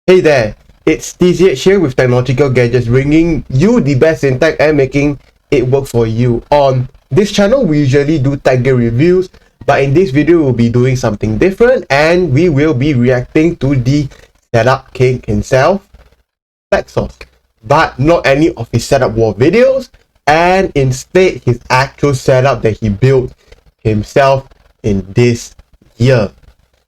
Hey there, it's TZH here with Technological Gadgets, bringing you the best in tech and making it work for you. On this channel, we usually do tech gear reviews, but in this video, we'll be doing something different and we will be reacting to the setup king himself, Texos. But not any of his setup war videos, and instead his actual setup that he built himself in this year,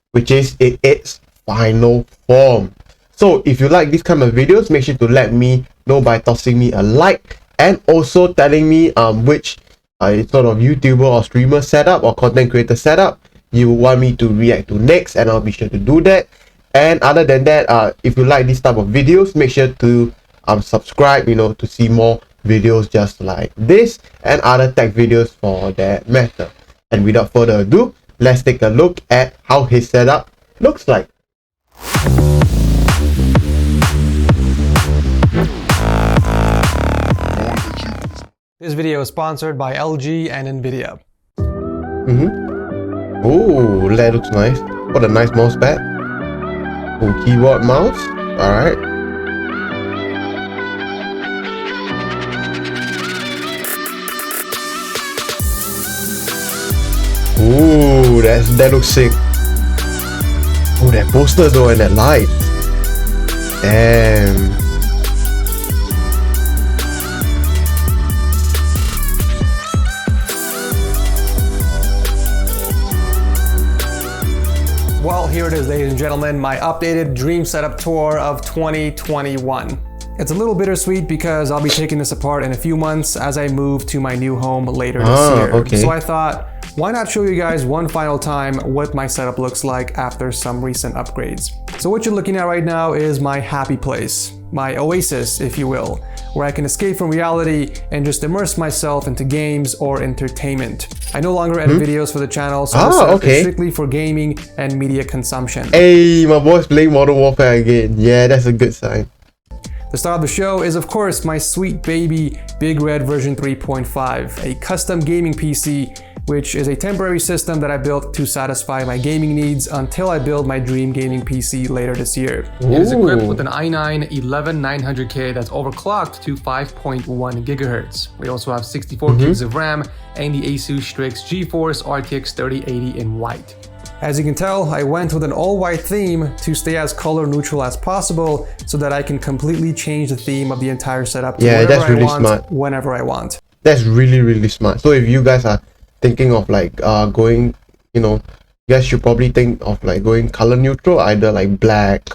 which is in its final form. So if you like these kind of videos, make sure to let me know by tossing me a like and also telling me which sort of YouTuber or streamer setup or content creator setup you want me to react to next, and I'll be sure to do that. And other than that, if you like this type of videos, make sure to subscribe, to see more videos just like this and other tech videos for that matter. And without further ado, let's take a look at how his setup looks like. This video is sponsored by LG and Nvidia. Oh, that looks nice. What a nice mouse pad. Oh, keyboard mouse. Alright. Ooh, that looks sick. Oh, that poster though and that light. Damn. Well, here it is, ladies and gentlemen, my updated dream setup tour of 2021. It's a little bittersweet because I'll be taking this apart in a few months as I move to my new home later this year. Okay. So I thought, why not show you guys one final time what my setup looks like after some recent upgrades. So what you're looking at right now is my happy place, my oasis, if you will, where I can escape from reality and just immerse myself into games or entertainment. I no longer edit videos for the channel, so this setup is strictly for gaming and media consumption. Hey, my boy's playing Modern Warfare again. Yeah, that's a good sign. The star of the show is, of course, my sweet baby Big Red version 3.5, a custom gaming PC, which is a temporary system that I built to satisfy my gaming needs until I build my dream gaming PC later this year. Ooh. It is equipped with an i9-11900K that's overclocked to 5.1 GHz. We also have 64 gigs of RAM and the Asus Strix GeForce RTX 3080 in white. As you can tell, I went with an all-white theme to stay as color neutral as possible so that I can completely change the theme of the entire setup to whatever I want, smart. Whenever I want. That's really smart. So if you guys are thinking of like going, you guys should probably think of like going color neutral, either like black,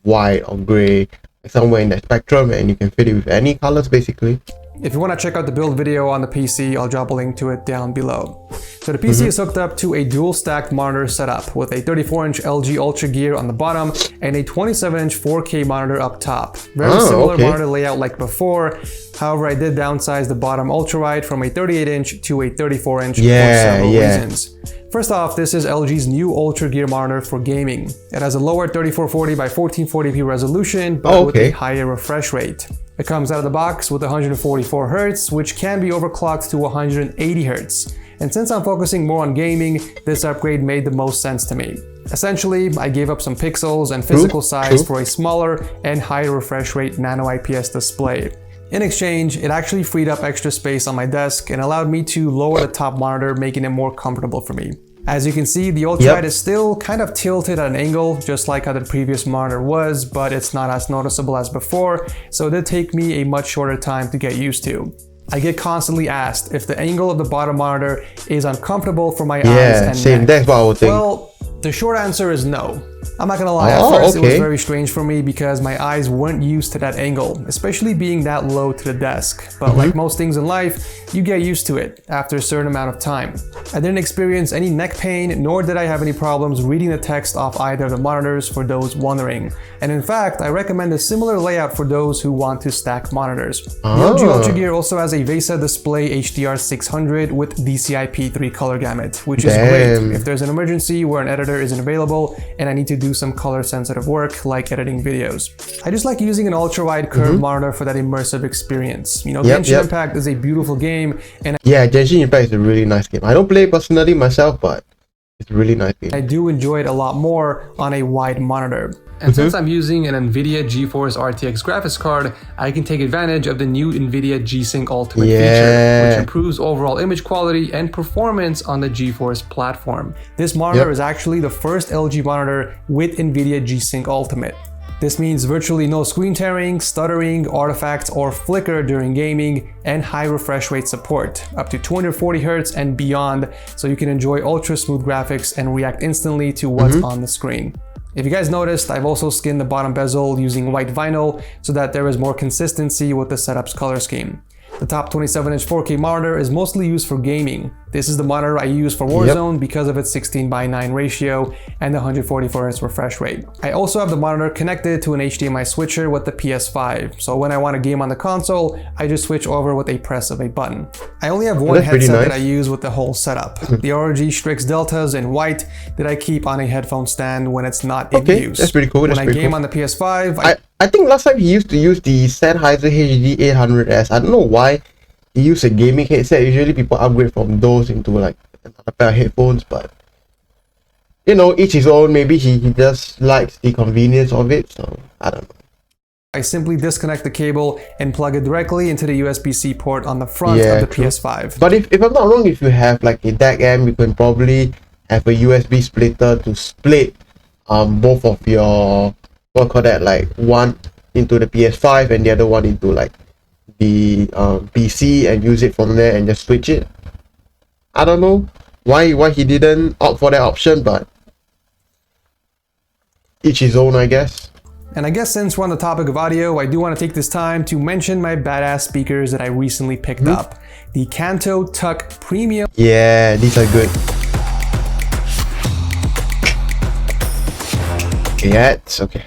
white or gray, somewhere in that spectrum, and you can fit it with any colors basically. If you want to check out the build video on the PC, I'll drop a link to it down below. So the PC is hooked up to a dual stacked monitor setup with a 34-inch LG Ultra Gear on the bottom and a 27-inch 4K monitor up top. Very similar monitor layout like before. However, I did downsize the bottom ultrawide from a 38-inch to a 34-inch for several reasons. First off, this is LG's new Ultra Gear monitor for gaming. It has a lower 3440 by 1440p resolution, but with a higher refresh rate. It comes out of the box with 144 Hz, which can be overclocked to 180 Hz. And since I'm focusing more on gaming, this upgrade made the most sense to me. Essentially, I gave up some pixels and physical size for a smaller and higher refresh rate nano IPS display. In exchange, it actually freed up extra space on my desk and allowed me to lower the top monitor, making it more comfortable for me. As you can see, the ultrawide is still kind of tilted at an angle, just like how the previous monitor was, but it's not as noticeable as before, so it did take me a much shorter time to get used to. I get constantly asked if the angle of the bottom monitor is uncomfortable for my eyes and neck. That's what I would think. Well, the short answer is no. I'm not gonna lie, at first it was very strange for me because my eyes weren't used to that angle, especially being that low to the desk. But like most things in life, you get used to it after a certain amount of time. I didn't experience any neck pain, nor did I have any problems reading the text off either of the monitors for those wondering. And in fact, I recommend a similar layout for those who want to stack monitors. The LG Ultra Gear also has a VESA Display HDR 600 with DCI-P3 color gamut, which is great if there's an emergency where an editor isn't available and I need to do some color sensitive work like editing videos. I just like using an ultra wide curved monitor for that immersive experience. Genshin Impact is a beautiful game, and Genshin Impact is a really nice game. I don't play it personally myself, but it's a really nice game. I do enjoy it a lot more on a wide monitor. And since I'm using an NVIDIA GeForce RTX graphics card, I can take advantage of the new NVIDIA G-Sync Ultimate feature, which improves overall image quality and performance on the GeForce platform. This monitor is actually the first LG monitor with NVIDIA G-Sync Ultimate. This means virtually no screen tearing, stuttering, artifacts, or flicker during gaming, and high refresh rate support, up to 240Hz and beyond, so you can enjoy ultra smooth graphics and react instantly to what's on the screen. If you guys noticed, I've also skinned the bottom bezel using white vinyl so that there is more consistency with the setup's color scheme. The top 27-inch 4K monitor is mostly used for gaming. This is the monitor I use for Warzone because of its 16:9 ratio and the 144Hz refresh rate. I also have the monitor connected to an HDMI switcher with the PS5, so when I want to game on the console, I just switch over with a press of a button. I only have one headset that I use with the whole setup. The ROG Strix Deltas in white that I keep on a headphone stand when it's not in use. That's pretty cool. When I game on the PS5, I think last time he used to use the Sennheiser HD 800S. I don't know why he used a gaming headset. Usually people upgrade from those into like another pair of headphones, but you know, each his own. Maybe he just likes the convenience of it, so I don't know. I simply disconnect the cable and plug it directly into the USB-C port on the front of the PS5. But if I'm not wrong, if you have like a DAC amp, you can probably have a USB splitter to split both of your, what call that, like one into the PS5 and the other one into like the PC, and use it from there and just switch it. I don't know why he didn't opt for that option, but each his own, I guess. And I guess since we're on the topic of audio, I do want to take this time to mention my badass speakers that I recently picked up. The Kanto Tuck Premium. Yeah, these are good. Yeah, it's okay.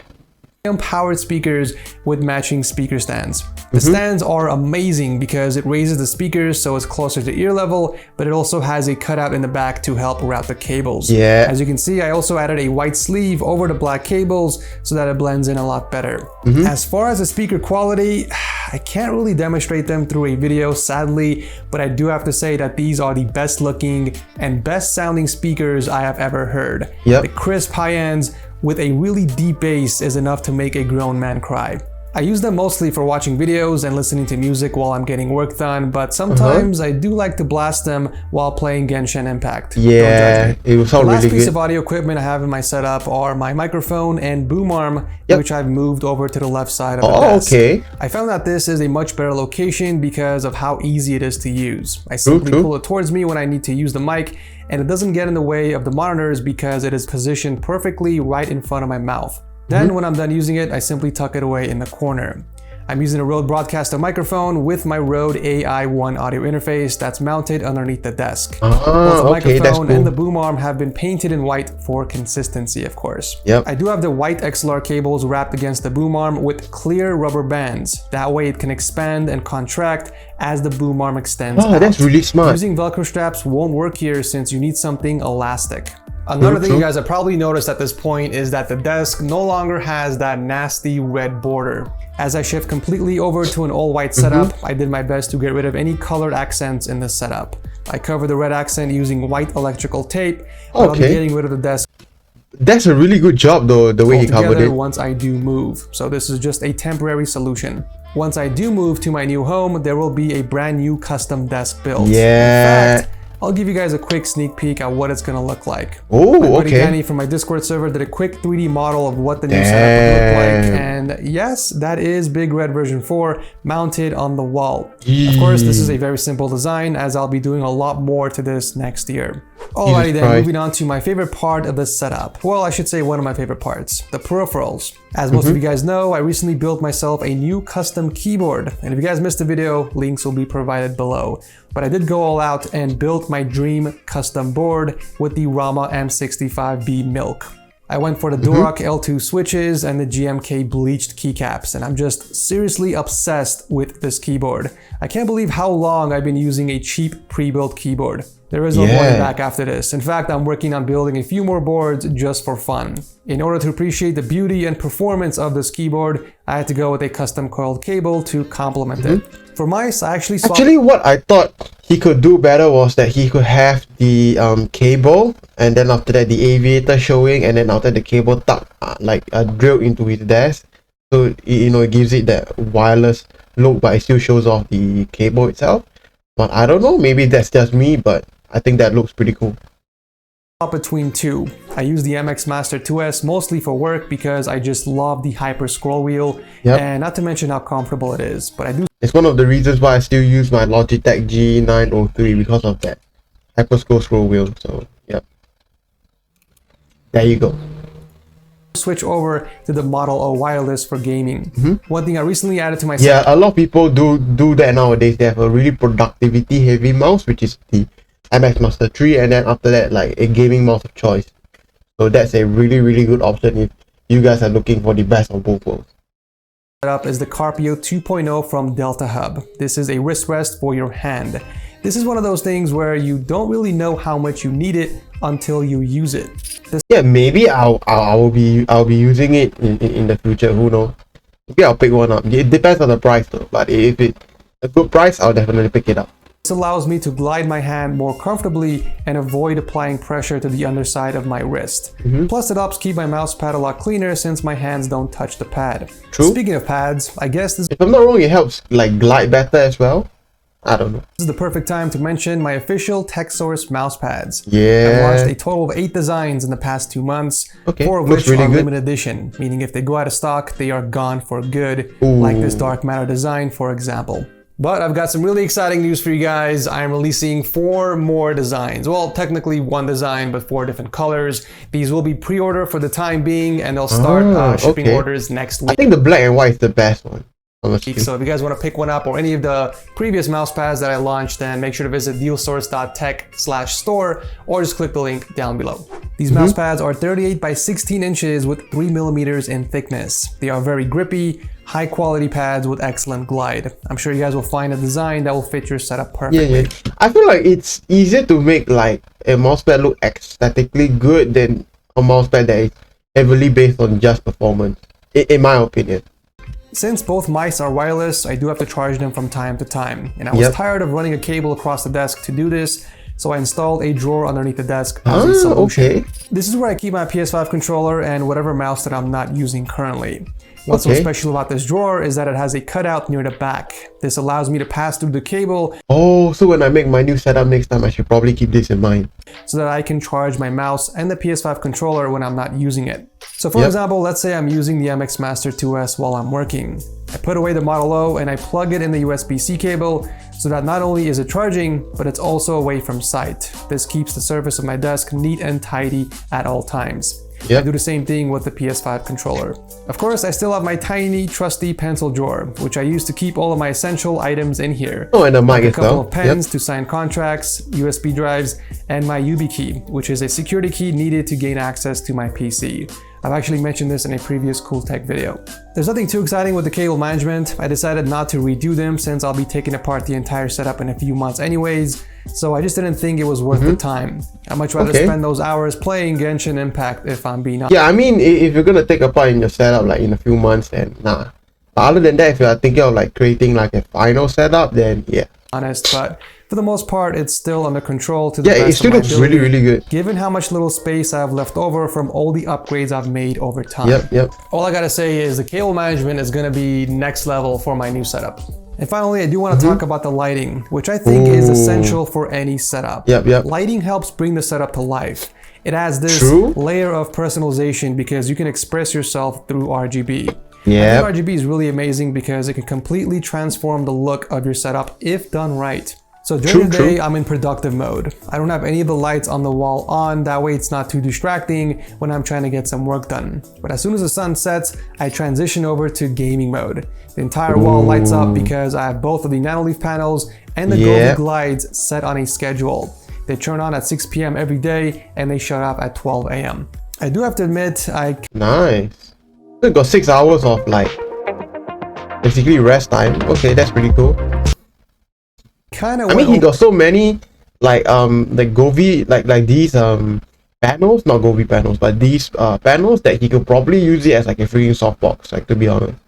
Powered speakers with matching speaker stands. The stands are amazing because it raises the speakers so it's closer to ear level, but it also has a cutout in the back to help route the cables. Yeah. As you can see, I also added a white sleeve over the black cables so that it blends in a lot better. As far as the speaker quality, I can't really demonstrate them through a video, sadly, but I do have to say that these are the best looking and best sounding speakers I have ever heard. The crisp high ends with a really deep bass is enough to make a grown man cry. I use them mostly for watching videos and listening to music while I'm getting work done, but sometimes I do like to blast them while playing Genshin Impact. Yeah, it will sound really good. The last piece of audio equipment I have in my setup are my microphone and boom arm, which I've moved over to the left side of the desk. I found that this is a much better location because of how easy it is to use. I simply pull it towards me when I need to use the mic, and it doesn't get in the way of the monitors because it is positioned perfectly right in front of my mouth. Then when I'm done using it, I simply tuck it away in the corner. I'm using a Rode Broadcaster microphone with my Rode AI1 audio interface that's mounted underneath the desk. Both the microphone and the boom arm have been painted in white for consistency, of course. I do have the white XLR cables wrapped against the boom arm with clear rubber bands. That way it can expand and contract as the boom arm extends out. That's really smart. Using Velcro straps won't work here since you need something elastic. Another thing you guys have probably noticed at this point is that the desk no longer has that nasty red border. As I shift completely over to an all-white setup, I did my best to get rid of any colored accents in this setup. I covered the red accent using white electrical tape, but I'll be getting rid of the desk. That's a really good job though, the way he covered it. Once I do move, so this is just a temporary solution. Once I do move to my new home, there will be a brand new custom desk built. In fact, I'll give you guys a quick sneak peek at what it's gonna look like. Oh, my buddy Danny from my Discord server did a quick 3D model of what the new setup would look like, and yes, that is Big Red version 4 mounted on the wall. Of course, this is a very simple design, as I'll be doing a lot more to this next year. Alrighty then, moving on to my favorite part of this setup. Well, I should say one of my favorite parts, the peripherals. As most of you guys know, I recently built myself a new custom keyboard, and if you guys missed the video, links will be provided below. But I did go all out and built my dream custom board with the Rama M65B Milk. I went for the Duroc L2 switches and the GMK bleached keycaps, and I'm just seriously obsessed with this keyboard. I can't believe how long I've been using a cheap pre-built keyboard. There is no going back after this. In fact, I'm working on building a few more boards just for fun. In order to appreciate the beauty and performance of this keyboard, I had to go with a custom coiled cable to complement it. For mice, I actually swapped... Actually, what I thought he could do better was that he could have the cable, and then after that the aviator showing, and then after the cable drilled into his desk. So it gives it that wireless look, but it still shows off the cable itself. But I don't know, maybe that's just me, but I think that looks pretty cool. Between two. I use the MX Master 2S mostly for work because I just love the hyper scroll wheel, and not to mention how comfortable it is. But I do... It's one of the reasons why I still use my Logitech G903 because of that hyper scroll wheel. So there you go. Switch over to the Model O wireless for gaming. One thing I recently added to my a lot of people do that nowadays. They have a really productivity heavy mouse, which is the MX Master 3, and then after that like a gaming mouse of choice. So that's a really good option if you guys are looking for the best of both worlds. Setup is the Carpio 2.0 from Delta Hub. This is a wrist rest for your hand. This is one of those things where you don't really know how much you need it until you use it. Maybe I'll be using it in the future. Who knows? Maybe I'll pick one up. It depends on the price though. But if it's a good price, I'll definitely pick it up. This allows me to glide my hand more comfortably and avoid applying pressure to the underside of my wrist. Plus it helps keep my mouse pad a lot cleaner since my hands don't touch the pad. True. Speaking of pads, I guess this... If I'm not wrong, it helps like glide better as well. I don't know. This is the perfect time to mention my official TechSource mouse pads. Yeah. I've launched a total of 8 designs in the past 2 months, 4 of which really are good. limited edition, meaning if they go out of stock, they are gone for good, like this dark matter design, for example. But I've got some really exciting news for you guys. I'm releasing 4 more designs. Well, technically 1 design, but 4 different colors. These will be pre-order for the time being, and they'll start shipping orders next week. I think the black and white is the best one. So if you guys want to pick one up or any of the previous mouse pads that I launched, then make sure to visit dealsource.tech/store or just click the link down below. These mouse pads are 38 by 16 inches with 3 millimeters in thickness. They are very grippy, high quality pads with excellent glide. I'm sure you guys will find a design that will fit your setup perfectly. I feel like it's easier to make like a mouse pad look aesthetically good than a mouse pad that is heavily based on just performance, in my opinion. Since both mice are wireless, I do have to charge them from time to time. And I was tired of running a cable across the desk to do this, so I installed a drawer underneath the desk as a solution. This is where I keep my PS5 controller and whatever mouse that I'm not using currently. What's so special about this drawer is that it has a cutout near the back. This allows me to pass through the cable. Oh, so when I make my new setup next time, I should probably keep this in mind. So that I can charge my mouse and the PS5 controller when I'm not using it. So for example, let's say I'm using the MX Master 2S while I'm working. I put away the Model O and I plug it in the USB-C cable so that not only is it charging, but it's also away from sight. This keeps the surface of my desk neat and tidy at all times. I do the same thing with the PS5 controller. Of course, I still have my tiny, trusty pencil drawer, which I use to keep all of my essential items in here. Oh, and a mic a as couple well. of pens to sign contracts, USB drives, and my YubiKey, which is a security key needed to gain access to my PC. I've actually mentioned this in a previous Cool Tech video. There's nothing too exciting with the cable management. I decided not to redo them since I'll be taking apart the entire setup in a few months anyways, so I just didn't think it was worth the time. I'd much rather spend those hours playing Genshin Impact if I'm being honest. Yeah, I mean, if you're gonna take apart in your setup like in a few months, then nah. But other than that, if you're thinking of like creating like a final setup, then yeah. But for the most part, it's still under control to the best it still of my looks ability, really good. given how much little space I have left over from all the upgrades I've made over time. All I gotta say is the cable management is gonna be next level for my new setup. And finally, I do want to talk about the lighting, which I think is essential for any setup. Lighting helps bring the setup to life. It adds this layer of personalization because you can express yourself through RGB. I think RGB is really amazing because it can completely transform the look of your setup if done right. So during the day, I'm in productive mode. I don't have any of the lights on the wall on, that way it's not too distracting when I'm trying to get some work done. But as soon as the sun sets, I transition over to gaming mode. The entire wall lights up because I have both of the nanoleaf panels and the golden glides set on a schedule. They turn on at 6 p.m. every day and they shut off at 12 a.m. I do have to admit, Nice. So you got 6 hours of like basically rest time. Okay, that's pretty cool. I mean, he got so many Govi, like these panels, not Govi panels, but these panels that he could probably use it as like a freaking softbox, like, to be honest.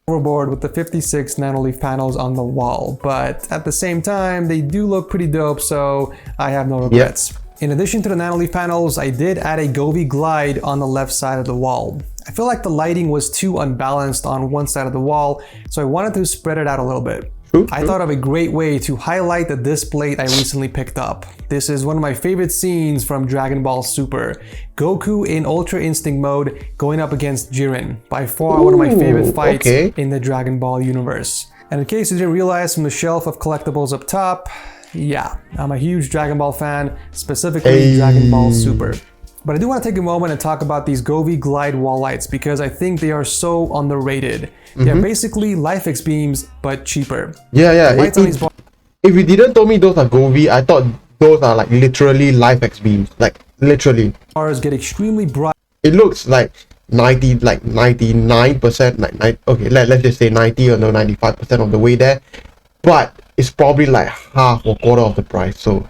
Overboard with the 56 nanoleaf panels on the wall, but at the same time, they do look pretty dope, so I have no regrets. Yep. In addition to the nanoleaf panels, I did add a Govi glide on the left side of the wall. I feel like the lighting was too unbalanced on one side of the wall, so I wanted to spread it out a little bit. I thought of a great way to highlight the disc plate I recently picked up. This is one of my favorite scenes from Dragon Ball Super. Goku in Ultra Instinct mode going up against Jiren. By far one of my favorite fights in the Dragon Ball universe. And in case you didn't realize from the shelf of collectibles up top, yeah, I'm a huge Dragon Ball fan, specifically Dragon Ball Super. But I do want to take a moment and talk about these Govi Glide wall lights because I think they are so underrated. They're basically LifeX beams, but cheaper. Yeah. If you didn't tell me those are Govi, I thought those are like literally LifeX beams, like literally. Bars get extremely bright. It looks like 99%, okay, let's just say 90 or no 95% of the way there, but it's probably like half or quarter of the price, so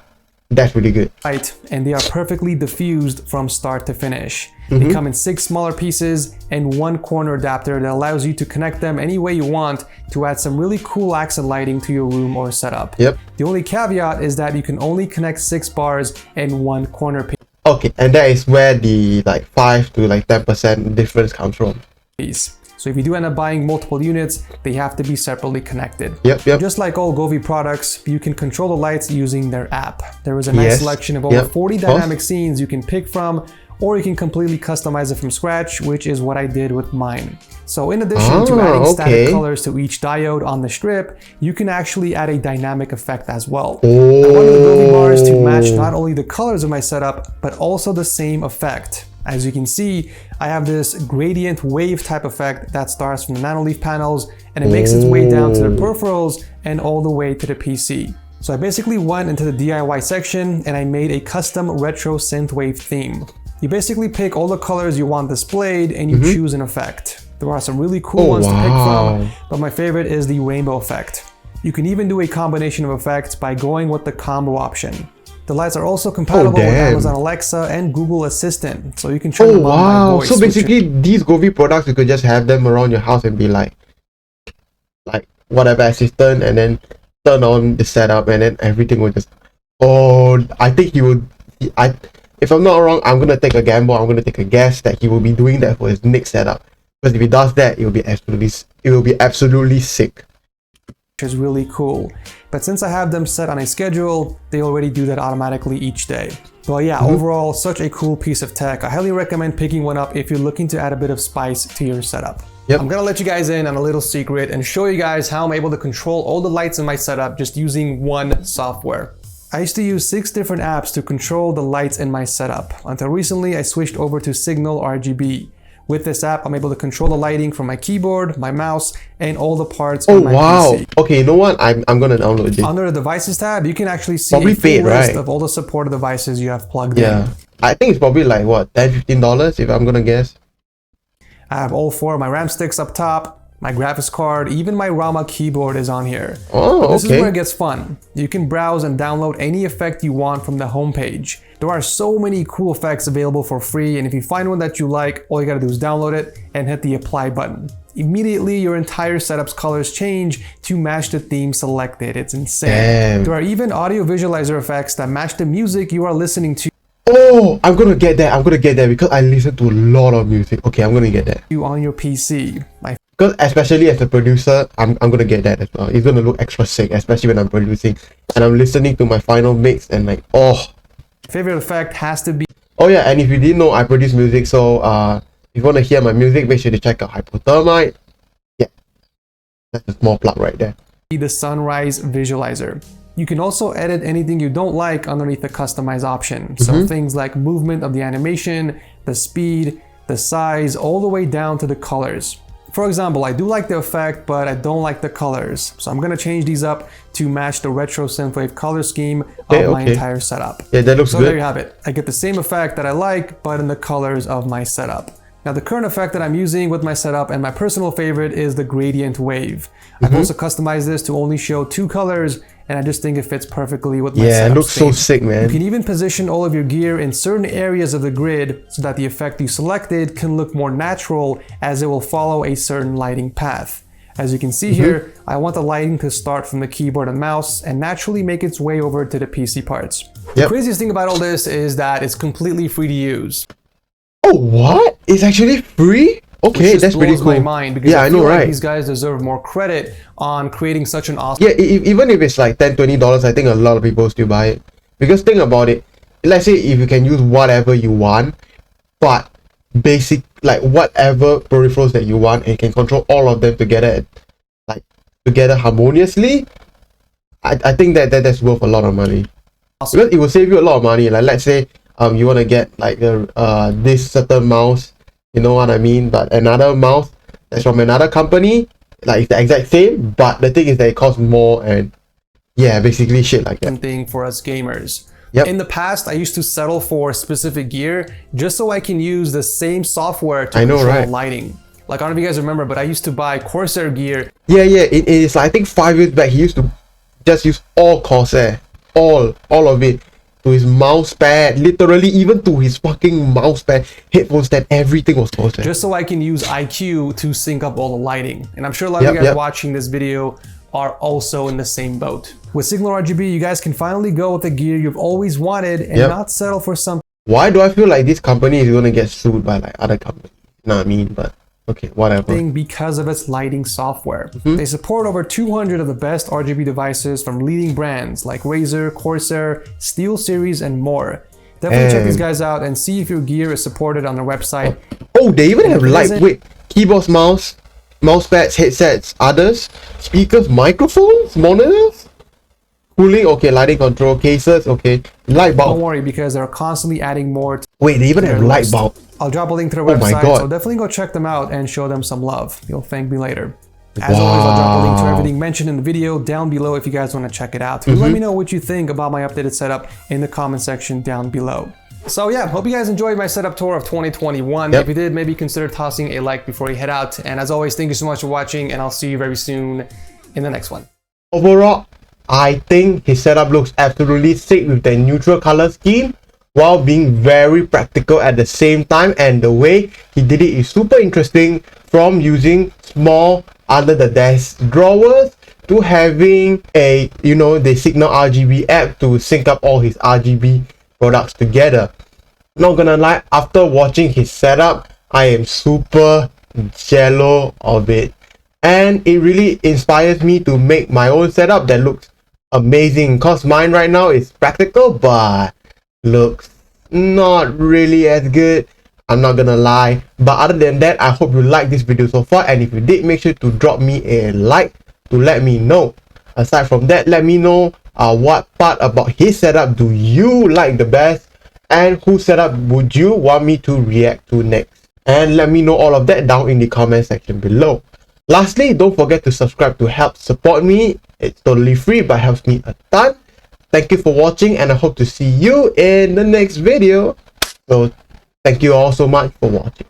that's really good. Right, and they are perfectly diffused from start to finish. They come in 6 smaller pieces and 1 corner adapter that allows you to connect them any way you want to add some really cool accent lighting to your room or setup. Yep. The only caveat is that you can only connect 6 bars and 1 corner piece. Okay, and that is where the like 5 to like 10% difference comes from. So if you do end up buying multiple units, they have to be separately connected. Yep. Just like all Govi products, you can control the lights using their app. There is a nice selection of over 40 dynamic scenes you can pick from, or you can completely customize it from scratch, which is what I did with mine. So in addition to adding static colors to each diode on the strip, you can actually add a dynamic effect as well. I wanted the Govi bars to match not only the colors of my setup, but also the same effect. As you can see, I have this gradient wave type effect that starts from the nanoleaf panels and it makes its way down to the peripherals and all the way to the PC. So I basically went into the DIY section and I made a custom retro synthwave theme. You basically pick all the colors you want displayed and you choose an effect. There are some really cool ones to pick from, but my favorite is the rainbow effect. You can even do a combination of effects by going with the combo option. The lights are also compatible with Amazon Alexa and Google Assistant, so you can turn them on by voice. So basically, these Govi products, you could just have them around your house and be like whatever assistant, and then turn on the setup, and then everything will just. I think he would. If I'm not wrong, I'm gonna take a gamble. I'm gonna take a guess that he will be doing that for his next setup. Because if he does that, it will be absolutely sick. Which is really cool. But since I have them set on a schedule, they already do that automatically each day. But yeah, overall, such a cool piece of tech. I highly recommend picking one up if you're looking to add a bit of spice to your setup. I'm gonna let you guys in on a little secret and show you guys how I'm able to control all the lights in my setup just using one software. I used to use 6 different apps to control the lights in my setup. Until recently, I switched over to Signal RGB. With this app, I'm able to control the lighting from my keyboard, my mouse, and all the parts on my PC. Okay, you know what? I'm gonna download it. Under the Devices tab, you can actually see a full list of all the supported devices you have plugged in. I think it's probably like, what, $10-15 if I'm gonna guess? I have all 4 of my RAM sticks up top, my graphics card, even my Rama keyboard is on here. This is where it gets fun. You can browse and download any effect you want from the homepage. There are so many cool effects available for free, and if you find one that you like, all you gotta do is download it and hit the apply button. Immediately, your entire setup's colors change to match the theme selected. It's insane. There are even audio visualizer effects that match the music you are listening to. I'm gonna get that. Because I listen to a lot of music. Okay, I'm gonna get that. On your PC. Because especially as a producer, I'm gonna get that as well. It's gonna look extra sick, especially when I'm producing and I'm listening to my final mix and like, favorite effect has to be. And if you didn't know, I produce music, so if you want to hear my music, make sure to check out Hypothermite. That's a small plug right there. The sunrise visualizer. You can also edit anything you don't like underneath the customize option. So things like movement of the animation, the speed, the size, all the way down to the colors. For example, I do like the effect, but I don't like the colors. So I'm gonna change these up to match the retro synthwave color scheme of my entire setup. That looks good. So there you have it. I get the same effect that I like, but in the colors of my setup. Now the current effect that I'm using with my setup and my personal favorite is the gradient wave. I've also customized this to only show 2 colors, and I just think it fits perfectly with my setup. Yeah, it looks so sick, man. You can even position all of your gear in certain areas of the grid so that the effect you selected can look more natural, as it will follow a certain lighting path. As you can see here, I want the lighting to start from the keyboard and mouse and naturally make its way over to the PC parts. The craziest thing about all this is that it's completely free to use. Oh, what? It's actually free? Okay, that's pretty cool. My mind, because I know, like right? These guys deserve more credit on creating such an awesome. Yeah, even if it's like $10-20, I think a lot of people still buy it. Because think about it. Let's say if you can use whatever you want, but basic, like whatever peripherals that you want, and you can control all of them together, like together harmoniously, I think that's worth a lot of money. Awesome. Because it will save you a lot of money. Like let's say you want to get like this certain mouse, you know what I mean, but another mouse that's from another company, like it's the exact same, but the thing is that it costs more, and yeah, basically shit like that. Thing for us gamers. Yep. In the past, I used to settle for specific gear just so I can use the same software to control lighting. Like, I don't know if you guys remember, but I used to buy Corsair gear. Yeah, it is. I think 5 years back, he used to just use all Corsair, all of it, to his mouse pad, literally even to his fucking mouse pad, headphone stand, everything was Corsair. Just so I can use IQ to sync up all the lighting. And I'm sure a lot of you guys watching this video are also in the same boat. With Signal RGB, you guys can finally go with the gear you've always wanted and not settle for something. Why do I feel like this company is gonna get sued by like other companies? You know what I mean? But okay, whatever. Because of its lighting software. They support over 200 of the best RGB devices from leading brands like Razer, Corsair, SteelSeries, and more. Definitely check these guys out and see if your gear is supported on their website. Oh, they even have lightweight keyboards, mouse pads, headsets, others, speakers, microphones, monitors, cooling, okay, lighting control, cases, okay, light bulb. Don't worry, because they're constantly adding more. Wait, they even have light bulb. I'll drop a link to their website, so definitely go check them out and show them some love. You'll thank me later. As always, I'll drop a link to everything mentioned in the video down below if you guys want to check it out. Let me know what you think about my updated setup in the comment section down below. So yeah, hope you guys enjoyed my setup tour of 2021. If you did, maybe consider tossing a like before you head out. And as always, thank you so much for watching, and I'll see you very soon in the next one. Overall, I think his setup looks absolutely sick with the neutral color scheme, while being very practical at the same time, and the way he did it is super interesting, from using small under the desk drawers to having a, the Signal RGB app to sync up all his RGB products together. Not gonna lie, after watching his setup, I am super jello of it, and it really inspires me to make my own setup that looks amazing, cause mine right now is practical but looks not really as good, I'm not gonna lie. But other than that, I hope you liked this video so far, and if you did, make sure to drop me a like to let me know. Aside from that, let me know what part about his setup do you like the best, and whose setup would you want me to react to next, and let me know all of that down in the comment section below. Lastly, don't forget to subscribe to help support me. It's totally free but helps me a ton. Thank you for watching, and I hope to see you in the next video. So thank you all so much for watching.